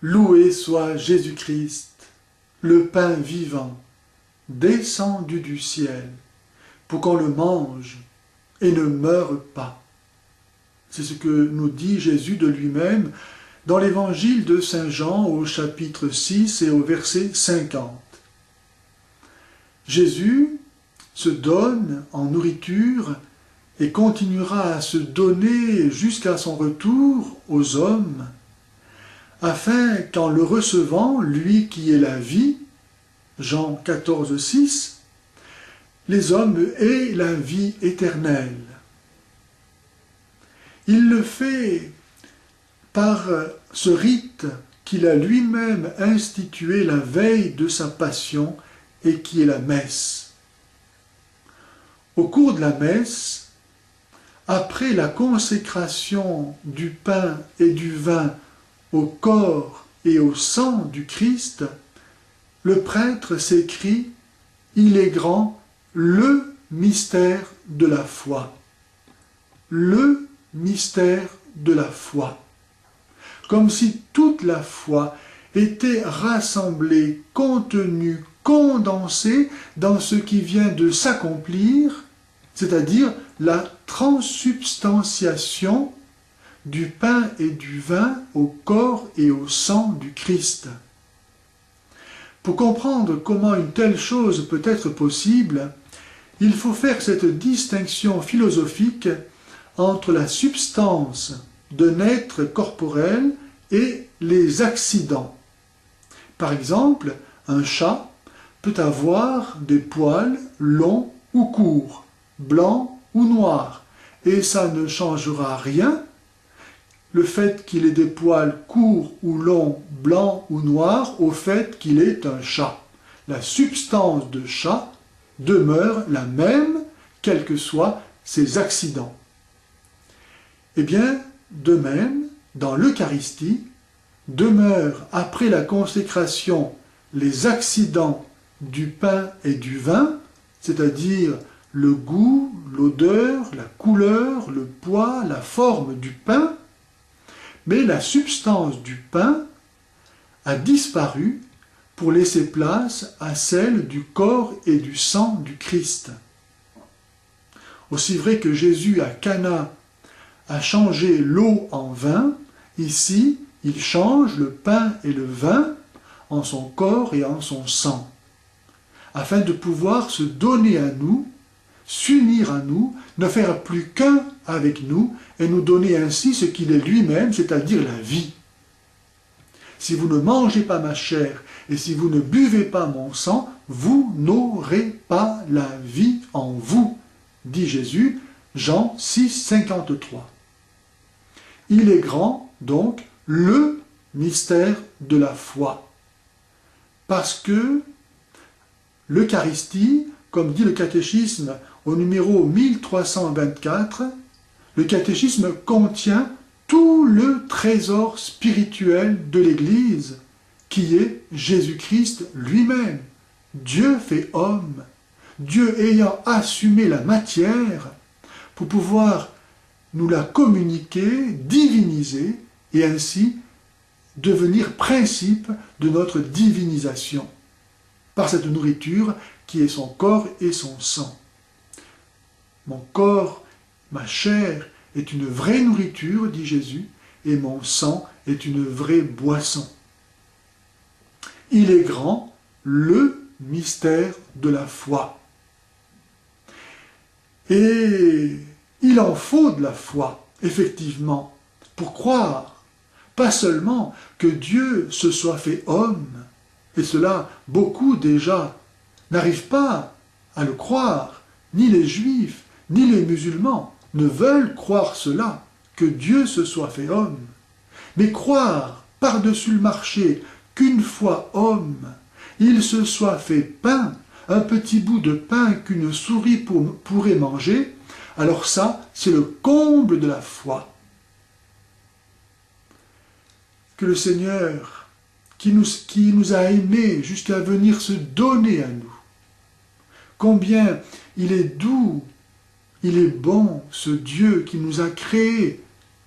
Loué soit Jésus-Christ, le pain vivant, descendu du ciel, pour qu'on le mange et ne meure pas. C'est ce que nous dit Jésus de lui-même dans l'évangile de Saint Jean au chapitre 6 et au verset 50. Jésus se donne en nourriture et continuera à se donner jusqu'à son retour aux hommes, afin qu'en le recevant, lui qui est la vie, Jean 14, 6, les hommes aient la vie éternelle. Il le fait par ce rite qu'il a lui-même institué la veille de sa passion et qui est la messe. Au cours de la messe, après la consécration du pain et du vin au corps et au sang du Christ, le prêtre s'écrie « Il est grand, le mystère de la foi ». Le mystère de la foi. Comme si toute la foi était rassemblée, contenue, condensée dans ce qui vient de s'accomplir, c'est-à-dire la transsubstantiation du pain et du vin au corps et au sang du Christ. Pour comprendre comment une telle chose peut être possible, il faut faire cette distinction philosophique entre la substance d'un être corporel et les accidents. Par exemple, un chat peut avoir des poils longs ou courts, blancs ou noirs, et ça ne changera rien. Le fait qu'il ait des poils courts ou longs, blancs ou noirs, au fait qu'il est un chat. La substance de chat demeure la même, quels que soient ses accidents. Eh bien, de même, dans l'Eucharistie, demeurent après la consécration les accidents du pain et du vin, c'est-à-dire le goût, l'odeur, la couleur, le poids, la forme du pain, mais la substance du pain a disparu pour laisser place à celle du corps et du sang du Christ. Aussi vrai que Jésus à Cana a changé l'eau en vin, ici il change le pain et le vin en son corps et en son sang, afin de pouvoir se donner à nous, s'unir à nous, ne faire plus qu'un avec nous et nous donner ainsi ce qu'il est lui-même, c'est-à-dire la vie. Si vous ne mangez pas ma chair et si vous ne buvez pas mon sang, vous n'aurez pas la vie en vous, dit Jésus, Jean 6, 53. Il est grand, donc, le mystère de la foi. Parce que l'Eucharistie, comme dit le catéchisme au numéro 1324, le catéchisme contient tout le trésor spirituel de l'Église, qui est Jésus-Christ lui-même, Dieu fait homme, Dieu ayant assumé la matière pour pouvoir nous la communiquer, diviniser, et ainsi devenir principe de notre divinisation, par cette nourriture qui est son corps et son sang. Mon corps, ma chair, est une vraie nourriture, dit Jésus, et mon sang est une vraie boisson. Il est grand, le mystère de la foi. Et il en faut de la foi, effectivement, pour croire, pas seulement que Dieu se soit fait homme, et cela, beaucoup déjà n'arrivent pas à le croire, ni les Juifs, ni les musulmans ne veulent croire cela, que Dieu se soit fait homme. Mais croire par-dessus le marché qu'une fois homme, il se soit fait pain, un petit bout de pain qu'une souris pourrait manger, alors ça, c'est le comble de la foi. Que le Seigneur, qui nous a aimés jusqu'à venir se donner à nous, combien il est doux, il est bon, ce Dieu qui nous a créés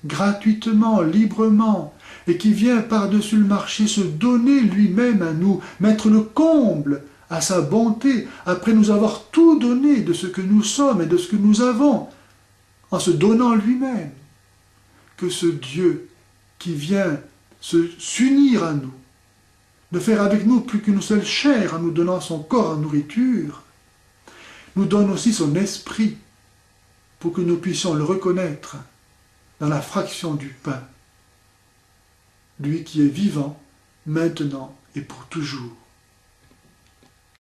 gratuitement, librement, et qui vient par-dessus le marché se donner lui-même à nous, mettre le comble à sa bonté, après nous avoir tout donné de ce que nous sommes et de ce que nous avons, en se donnant lui-même. Que ce Dieu qui vient s'unir à nous, ne faire avec nous plus qu'une seule chair en nous donnant son corps en nourriture, nous donne aussi son esprit pour que nous puissions le reconnaître dans la fraction du pain, lui qui est vivant, maintenant et pour toujours.